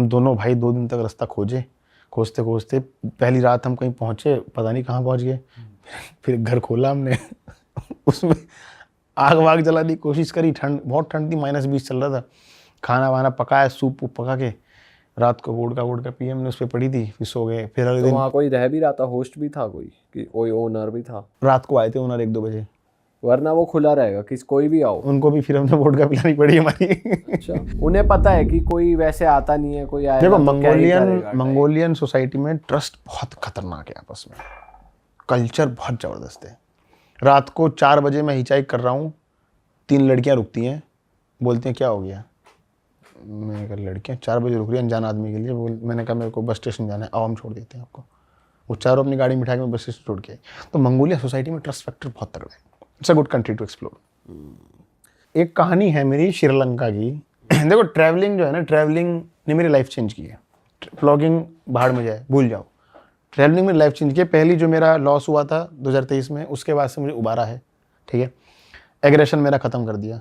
हम दोनों भाई 2 दिन तक रास्ता खोजते खोजते पहली रात हम कहीं पहुंचे, पता नहीं कहाँ पहुंच गए। फिर घर खोला हमने उसमें आग वाग जलाने की कोशिश करी, बहुत ठंड थी, -20 चल रहा था। खाना वाना पकाया, सूप पका के रात को वोडका पिए हमने, उस पर पड़ी थी, फिर सो गए। फिर अगले तो दिन वहाँ कोई रह भी रहा था, होस्ट भी था कोई, कि कोई ओनर भी था? रात को आए थे ओनर 1-2 बजे। वरना वो खुला रहेगा कि कोई भी आओ? उनको भी फिर हमने वोडका पिलानी पड़ी हमारी। अच्छा, उन्हें पता है कि कोई वैसे आता नहीं है, कोई आएगा देखो, तो क्या ही करेगा? मंगोलियन सोसाइटी में ट्रस्ट बहुत खतरनाक है आपस में, कल्चर बहुत ज़बरदस्त है। रात को 4 बजे मैं हिचाइक कर रहा हूँ, 3 लड़कियाँ रुकती हैं, बोलती हैं क्या हो गया? मैंने कहा लड़कियाँ 4 बजे रुक रही हैं अनजान आदमी के लिए। मैंने कहा मेरे को बस स्टेशन जाना है, आओ हम छोड़ देते हैं आपको। वो चारों अपनी गाड़ी में बिठा के मैं बस स्टेशन छोड़ के। तो मंगोलिया सोसाइटी में ट्रस्ट फैक्टर बहुत तगड़ा है। It's a good country to explore. एक कहानी है मेरी श्रीलंका की। देखो, ट्रैवलिंग जो है ना, ट्रैवलिंग ने मेरी लाइफ चेंज की है। व्लॉगिंग बाहर में जाए, भूल जाओ। ट्रैवलिंग में लाइफ चेंज की है। पहली जो मेरा लॉस हुआ था 2023 में, उसके बाद से मुझे उबारा है, ठीक है। एग्रेशन मेरा ख़त्म कर दिया।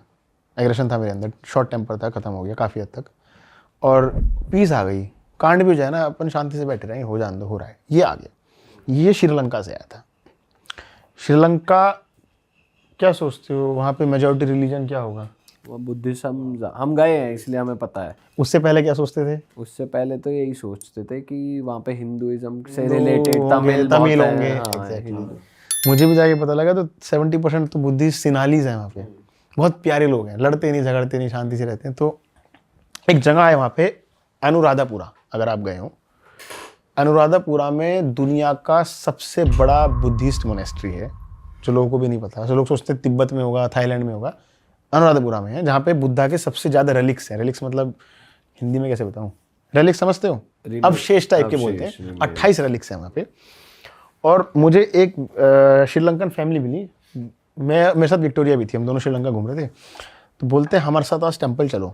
एग्रेशन था मेरे अंदर, शॉर्ट टेम्पर था, ख़त्म हो गया काफ़ी हद तक, और पीस आ गई। कांड भी हो जाए ना, अपन शांति से बैठे रहेंगे, हो जान दो, हो रहा है, ये आ गया। ये श्रीलंका से आया था। श्रीलंका क्या सोचते हो वहाँ पे मेजॉरिटी रिलीजन क्या होगा? वो बुद्धिज्म, हम गए हैं इसलिए हमें पता है। उससे पहले क्या सोचते थे? उससे पहले तो यही सोचते थे कि वहाँ पे हिंदुइज्म से रिलेटेड तमिल होंगे। हाँ, मुझे भी जाके पता लगा तो 70% तो बुद्धिस्ट सिनालीज हैं वहाँ पे। बहुत प्यारे लोग हैं, लड़ते नहीं झगड़ते नहीं, शांति से रहते हैं। तो एक जगह है वहाँ पे अनुराधापुरा, अगर आप गए हो। अनुराधापुरा में दुनिया का सबसे बड़ा बुद्धिस्ट मोनेस्ट्री है, जो लोगों को भी नहीं पता। जो लोग सोचते हैं तिब्बत में होगा, थाईलैंड में होगा, अनुराधापुरा में है, जहाँ पे बुद्धा के सबसे ज़्यादा रेलिक्स हैं। रेलिक्स मतलब हिंदी में कैसे बताऊँ? रेलिक्स समझते हो? अवशेष टाइप के बोलते हैं। 28 रेलिक्स हैं वहाँ पे। और मुझे एक श्रीलंकन फैमिली मिली, मेरे साथ विक्टोरिया भी थी, हम दोनों श्रीलंका घूम रहे थे। तो बोलते हैं हमारे साथ आज टेम्पल चलो।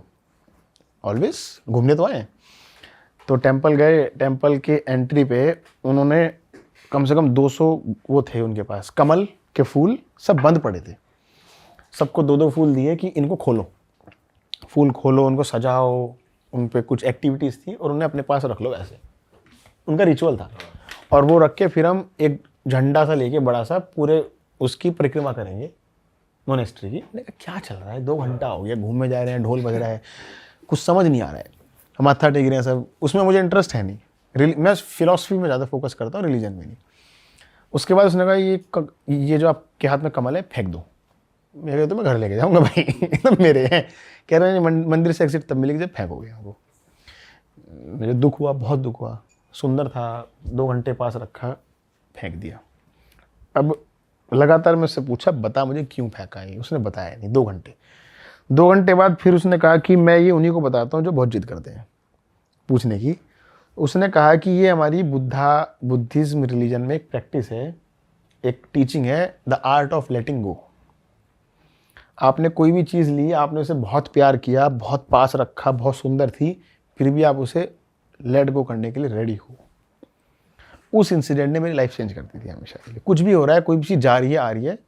ऑलवेज घूमने तो आए। तो टेम्पल गए। टेम्पल के एंट्री पे उन्होंने कम से कम 200 वो थे उनके पास, कमल के फूल, सब बंद पड़े थे। सबको 2-2 फूल दिए कि इनको खोलो, फूल खोलो, उनको सजाओ, उन पे कुछ एक्टिविटीज़ थी और उन्हें अपने पास रख लो, ऐसे उनका रिचुअल था। और वो रख के फिर हम एक झंडा सा लेके बड़ा सा पूरे उसकी परिक्रमा करेंगे मोनेस्ट्री की। मैंने कहा क्या चल रहा है, 2 घंटा हो गया, घूमने जा रहे हैं, ढोल बज रहा है, कुछ समझ नहीं आ रहा है, हम माथा टेक रहे हैं सब। उसमें मुझे इंटरेस्ट है नहीं, मैं फिलॉसफी में ज़्यादा फोकस करता हूँ, रिलीजन में नहीं। उसके बाद उसने कहा ये जो आपके हाथ में कमल है फेंक दो। मैं कहता तो मैं घर लेके जाऊँगा भाई, तो मेरे हैं। कह रहे हैं मंदिर से एग्जिट तब मिलेगी जब फेंकोगे वो। मुझे दुख हुआ, बहुत दुख हुआ। सुंदर था, 2 घंटे पास रखा, फेंक दिया। अब लगातार मैं उससे पूछा बता मुझे क्यों फेंका है, उसने बताया नहीं। 2 घंटे बाद फिर उसने कहा कि मैं ये उन्हीं को बताता हूँ जो बहुत जिद करते हैं पूछने की। उसने कहा कि ये हमारी बुद्धिज्म रिलीजन में एक प्रैक्टिस है, एक टीचिंग है, द आर्ट ऑफ लेटिंग गो। आपने कोई भी चीज़ ली, आपने उसे बहुत प्यार किया, बहुत पास रखा, बहुत सुंदर थी, फिर भी आप उसे लेट गो करने के लिए रेडी हो। उस इंसिडेंट ने मेरी लाइफ चेंज कर दी थी हमेशा के लिए। कुछ भी हो रहा है, कोई भी चीज़ जा रही है, आ रही है,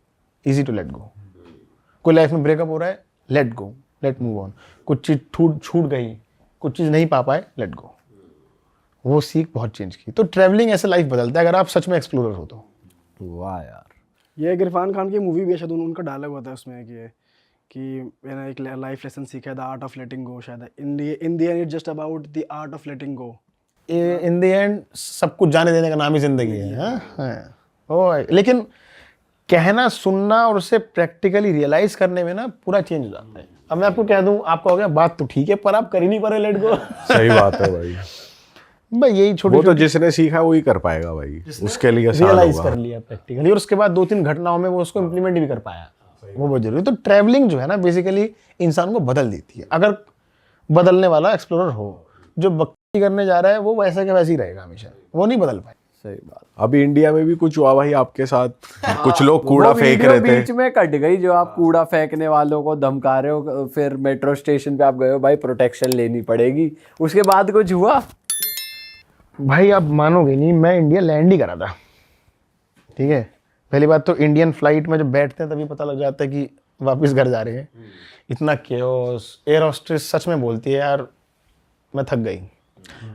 इजी टू लेट गो। कोई लाइफ में ब्रेकअप हो रहा है, let go, let move on. कुछ चीज़ छूट गई, कुछ चीज़ नहीं पा पाए, लेट गो। वो सीख बहुत चेंज की। तो ट्रैवलिंग ऐसे लाइफ बदलता है अगर आप सच में एक्सप्लोरर हो तो। वाह यार, ये इरफान खान की मूवी भी है शायद, उनका डायलॉग होता है उसमें कि मैंने एक लाइफ लेसन सीखा है, द आर्ट ऑफ लेटिंग गो। शायद in the end it's just about the art of letting go. In the end सब कुछ जाने देने का नाम ही जिंदगी है। लेकिन कहना, सुनना और उसे प्रैक्टिकली रियलाइज करने में ना पूरा चेंज हो जाता है। अब मैं आपको कह दूं, आपका हो गया बात तो ठीक है, पर आप कर ही नहीं पा रहे लेट गो। सही बात है भाई। भाई यही छोटी वो तो जिसने सीखा वही कर पाएगा भाई, उसके लिए आसान रियलाइज होगा। कर लिया प्रैक्टिकली, और उसके बाद 2-3 घटनाओं में वो उसको इम्प्लीमेंट भी कर पाया, वो बहुत जरूरी। तो ट्रैवलिंग जो है ना बेसिकली इंसान को बदल देती है, अगर बदलने वाला एक्सप्लोरर हो। जो भक्ति करने जा रहा है वो वैसा के वैसे ही रहेगा हमेशा, वो नहीं बदल पाए। सही बात। अभी इंडिया में भी कुछ हुआ भाई आपके साथ, कुछ लोग कूड़ा वो फेंक वीडियो रहे थे। बीच में कट गई, जो आप कूड़ा फेंकने वालों को धमका रहे हो, फिर मेट्रो स्टेशन पे आप गए हो, भाई प्रोटेक्शन लेनी पड़ेगी। उसके बाद कुछ हुआ? भाई आप मानोगे नहीं, मैं इंडिया लैंड ही करा था, ठीक है। पहली बात तो इंडियन फ्लाइट में जब बैठते हैं तभी पता लग जाता है कि वापस घर जा रहे हैं। इतना केओस। एयर होस्टेस सच में बोलती है यार मैं थक गई,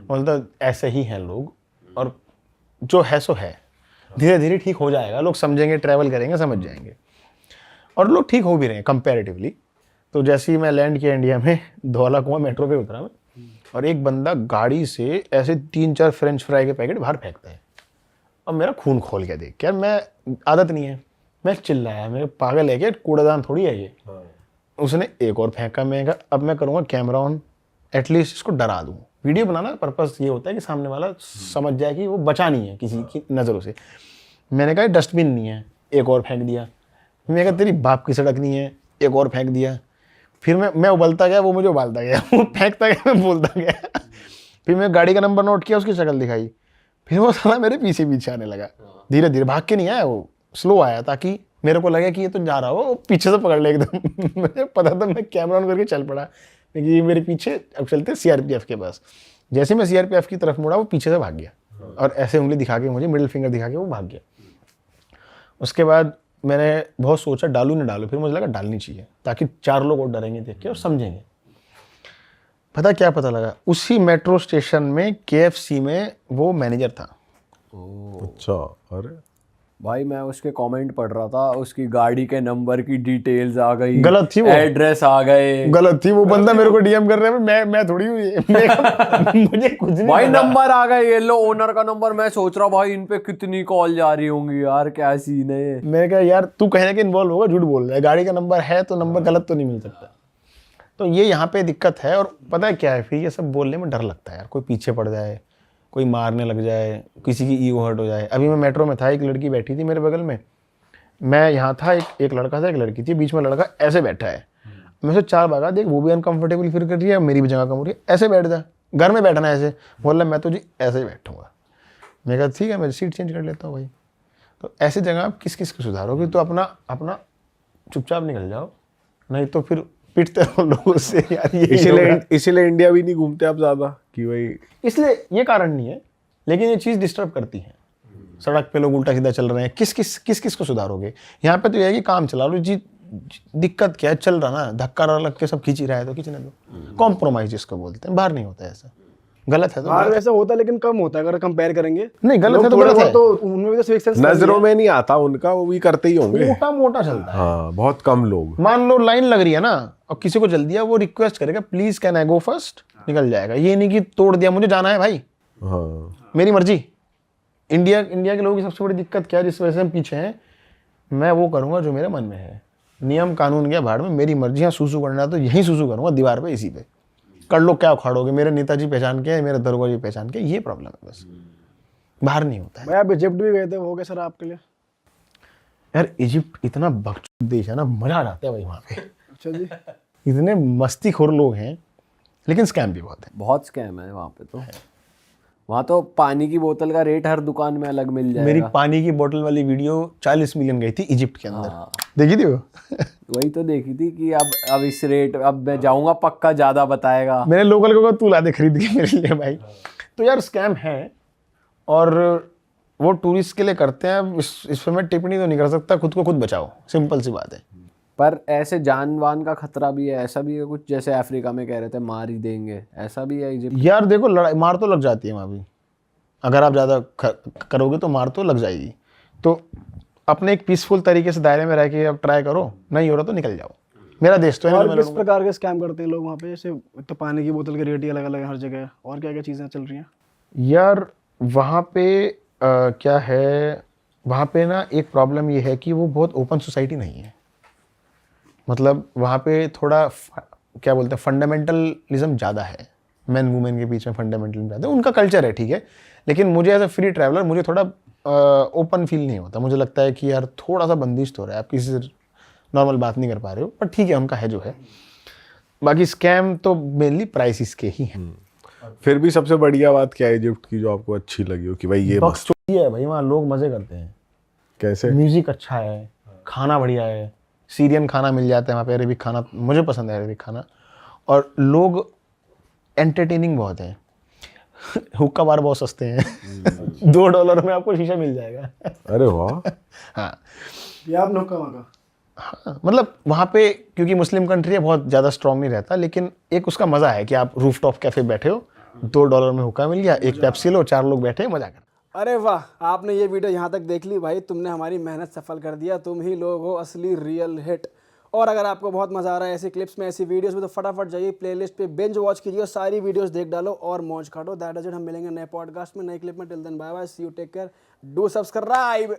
बोलता ऐसे ही हैं लोग, और जो है सो है, धीरे धीरे ठीक हो जाएगा, लोग समझेंगे, ट्रैवल करेंगे, समझ जाएंगे। और लोग ठीक हो भी रहे हैं कंपैरेटिवली। तो जैसे ही मैं लैंड किया इंडिया में, धौला कुआं मेट्रो पे उतरा मैं, और एक बंदा गाड़ी से ऐसे 3-4 फ्रेंच फ्राई के पैकेट बाहर फेंकता है, और मेरा खून खोल गया देख के। यार मैं आदत नहीं है, मैं चिल्लाया, मेरे पागल है क्या, कूड़ादान थोड़ी है ये। उसने एक और फेंका, मैं कहा अब मैं करूँगा कैमरा ऑन, एटलीस्ट इसको डरा दूँ। वीडियो बनाना पर्पस ये होता है कि सामने वाला समझ जाए कि वो बचा नहीं है किसी की नज़रों से। मैंने कहा डस्टबिन नहीं है, एक और फेंक दिया। मैंने कहा तेरी बाप की सड़क नहीं है, एक और फेंक दिया। फिर मैं उबलता गया, वो मुझे उबालता गया, वो फेंकता गया, मैं बोलता गया। फिर मैं गाड़ी का नंबर नोट किया, उसकी शक्ल दिखाई, फिर वो साला मेरे पीछे पीछे आने लगा। धीरे धीरे भाग के नहीं आया, वो स्लो आया, ताकि मेरे को लगे कि ये तो जा रहा हो, पीछे से पकड़ ले एकदम। मुझे पता था, मैं कैमरा ऑन करके चल पड़ा, लेकिन ये मेरे पीछे अब चलते सीआरपीएफ के पास। जैसे मैं सीआरपीएफ की तरफ मुड़ा, वो पीछे से भाग गया, और ऐसे उंगली दिखा के, मुझे मिडिल फिंगर दिखा के वो भाग गया। उसके बाद मैंने बहुत सोचा डालूं ना डालूं, फिर मुझे लगा डालनी चाहिए, ताकि 4 लोग और डरेंगे देख के और समझेंगे। पता क्या पता लगा, उसी मेट्रो स्टेशन में KFC में वो मैनेजर था। अच्छा, अरे भाई मैं उसके कमेंट पढ़ रहा था, उसकी गाड़ी के नंबर की डिटेल्स आ गई, गलत थी वो, एड्रेस आ गए, गलत थी वो। बंदा मेरे को डीएम कर रहा है, मैं थोड़ी हुई है। मुझे कुछ नहीं भाई पता। नंबर आ गए, ये लो ओनर का नंबर। मैं सोच रहा भाई इन पे कितनी कॉल जा रही होंगी यार, क्या सीन है ये। मैंने कहा यार तू कहने के इन्वॉल्व होगा, झूठ बोल रहा है, गाड़ी का नंबर है तो नंबर गलत तो नहीं मिल सकता। तो ये यहाँ पे दिक्कत है। और पता है क्या है, फिर ये सब बोलने में डर लगता है यार, कोई पीछे पड़ जाए, कोई मारने लग जाए, किसी की ईगो हर्ट हो जाए। अभी मैं मेट्रो में था, एक लड़की बैठी थी मेरे बगल में, मैं यहाँ था, एक लड़का था, एक लड़की थी, बीच में लड़का ऐसे बैठा है। मैं से 4 भागा, देख वो भी अनकंफर्टेबल फील कर रही है, मेरी भी जगह कम हो रही है, ऐसे बैठ जा, घर में बैठना है ऐसे। बोल रहा मैं तो जी ऐसे ही बैठूंगा। मैं कहा ठीक है, मैं सीट चेंज कर लेता हूँ भाई। तो ऐसी जगह आप किस किस को सुधारोगे, तो अपना चुपचाप निकल जाओ, नहीं तो फिर पिटते रहो लोगों से यार। ये इसीलिए इंडिया भी नहीं घूमते आप ज्यादा कि भाई, इसलिए ये कारण नहीं है, लेकिन ये चीज़ डिस्टर्ब करती है। सड़क पे लोग उल्टा सीधा चल रहे हैं, किस किस को सुधारोगे। यहाँ पे तो ये है कि काम चला लो जी, दिक्कत क्या है, चल रहा ना, धक्का लग के सब खींच ही रहा है तो खींचने दो। कॉम्प्रोमाइज जिसको बोलते हैं, बाहर नहीं होता ऐसा। गलत है तो बाहर वैसा होता है, लेकिन कम होता है अगर कंपेयर करेंगे। नहीं, गलत है तो थोड़ा गलत है। बहुत तो उनमें भी तो civic sense नजरों में नहीं आता उनका, वो भी करते ही होंगे। मोटा मोटा चलता है। हाँ, बहुत कम लोग। मान लो लाइन लग रही है ना, और किसी को जल्दी है, वो रिक्वेस्ट करेगा please can I go first, निकल जाएगा। ये नहीं कि तोड़ दिया, मुझे जाना है भाई, हाँ, मेरी मर्जी। इंडिया के लोगों की सबसे बड़ी दिक्कत क्या है, जिस वजह से हम पीछे हैं, मैं वो करूंगा जो मेरे मन में है, नियम कानून क्या भाड़ में, मेरी मर्जी। यहाँ सूसू करना है तो यहीं सूसू करूंगा, दीवार पे, इसी पे कर लो, क्या उखाड़ोगे, मेरे नेताजी पहचान के, मेरे दरोगा जी पहचान के, ये प्रॉब्लम है बस, बाहर नहीं होता है। भाई आप इजिप्ट भी गए थे, वो कैसा रहा आपके लिए? यार इजिप्ट इतना बकचोद देश है ना, मजा आ जाता है भाई वहाँ पे। अच्छा जी। इतने मस्तीखोर लोग हैं, लेकिन स्कैम भी बहुत है। बहुत स्कैम है वहाँ पे। तो वहाँ तो पानी की बोतल का रेट हर दुकान में अलग मिल जाएगा। मेरी पानी की बोतल वाली वीडियो 40 मिलियन गई थी इजिप्ट के अंदर, देखी थी वो? वही तो देखी थी कि अब इस रेट, अब मैं जाऊंगा पक्का ज्यादा बताएगा। मैंने लोकल को तू ला दे खरीद के मेरे लिए भाई। तो यार स्कैम है, और वो टूरिस्ट के लिए करते हैं। इस पर मैं टिप्पणी तो नहीं कर सकता, खुद को खुद बचाओ, सिंपल सी बात है। पर ऐसे जान वान का खतरा भी है, ऐसा भी है कुछ, जैसे अफ्रीका में कह रहे थे मार ही देंगे, ऐसा भी है इजिप्ट? यार देखो, लड़ाई मार तो लग जाती है वहाँ भी, अगर आप ज़्यादा करोगे तो मार तो लग जाएगी। तो अपने एक पीसफुल तरीके से दायरे में रह के आप ट्राई करो, नहीं हो रहा तो निकल जाओ। मेरा देश तो है। और किस प्रकार के स्कैम करते हैं लोग वहाँ पे? जैसे तो पानी की बोतल के रेट ही अलग अलग है हर जगह, और क्या क्या चीज़ें चल रही हैं? यार वहाँ पे क्या है, वहाँ पे ना एक प्रॉब्लम ये है कि वो बहुत ओपन सोसाइटी नहीं है। मतलब वहाँ पे थोड़ा क्या बोलते हैं, फंडामेंटलिज्म ज़्यादा है, मैन वुमेन के बीच में फंडामेंटलिज्म ज़्यादा है। उनका कल्चर है, ठीक है, लेकिन मुझे एज अ फ्री ट्रैवलर मुझे थोड़ा ओपन फील नहीं होता। मुझे लगता है कि यार थोड़ा सा बंदिश तो हो रहा है, आप किसी से नॉर्मल बात नहीं कर पा रहे हो, पर ठीक है, उनका है जो है। बाकी स्कैम तो मेनली प्राइसिस के ही हैं। फिर भी सबसे बढ़िया बात क्या है इजिप्ट की जो आपको अच्छी लगी हो कि भाई ये बक्स चोरी है भाई, वहाँ लोग मज़े करते हैं, कैसे? म्यूजिक अच्छा है, खाना बढ़िया है, सीरियन खाना मिल जाता है वहाँ पे, अरेबिक खाना मुझे पसंद है, अरेबिक खाना, और लोग एंटरटेनिंग बहुत हैं। हुक्का बार बहुत सस्ते हैं, $2 में आपको शीशा मिल जाएगा। अरे वाह। हाँ ये आप लोग का वहाँ का? हाँ, मतलब वहाँ पे क्योंकि मुस्लिम कंट्री है, बहुत ज़्यादा स्ट्रॉन्ग नहीं रहता, लेकिन एक उसका मज़ा है कि आप रूफ टॉप कैफे बैठे हो, $2 में हुक्का मिल गया, एक पेप्सी लो, 4 लोग बैठे मजा कर। अरे वाह, आपने ये वीडियो यहाँ तक देख ली भाई, तुमने हमारी मेहनत सफल कर दिया, तुम ही लोग हो असली रियल हिट। और अगर आपको बहुत मजा आ रहा है ऐसी क्लिप्स में, ऐसी वीडियोस में, तो फटाफट जाइए प्लेलिस्ट पे बिंज वॉच कीजिए और सारी वीडियोस देख डालो और मौज काटो। दैट इज इट, हम मिलेंगे नए पॉडकास्ट में, नए क्लिप में। Till then bye bye, see you, take care, do subscribe.